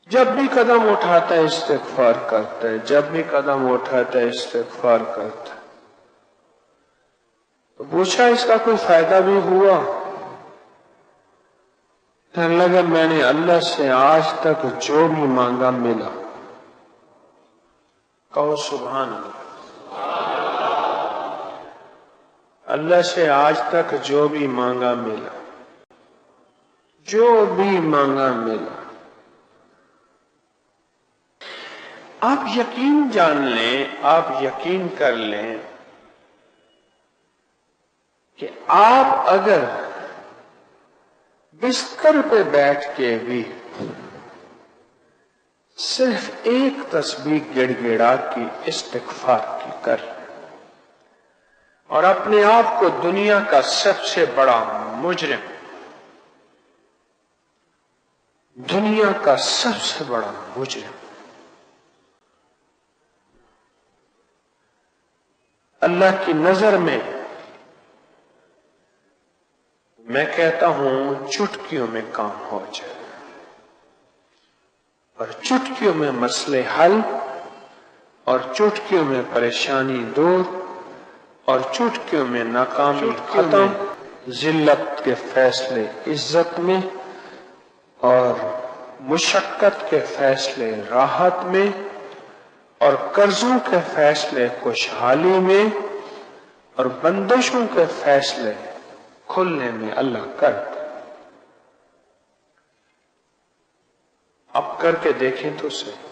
جب بھی قدم اٹھاتا ہے استغفار کرتا ہے، جب بھی قدم اٹھاتا ہے استغفار کرتا ہے۔ تو پوچھا اس کا کوئی فائدہ بھی ہوا؟ کہنے لگا میں نے اللہ سے آج تک جو بھی مانگا ملا۔ کہو سبحان اللہ۔ اللہ سے آج تک جو بھی مانگا ملا، جو بھی مانگا ملا۔ آپ یقین جان لیں، آپ یقین کر لیں کہ آپ اگر بستر پہ بیٹھ کے بھی صرف ایک تسبیح گڑ گڑا کی استغفار کی کر اور اپنے آپ کو دنیا کا سب سے بڑا مجرم، دنیا کا سب سے بڑا مجرم اللہ کی نظر میں، میں کہتا ہوں چٹکیوں میں کام ہو جائے، اور چٹکیوں میں مسئلے حل، اور چٹکیوں میں پریشانی دور، اور چٹکیوں میں ناکامی ختم، ذلت کے فیصلے عزت میں، اور مشقت کے فیصلے راحت میں، اور قرضوں کے فیصلے خوشحالی میں، اور بندشوں کے فیصلے کھلنے میں اللہ کرتا۔ اب کر کے دیکھیں تو صحیح۔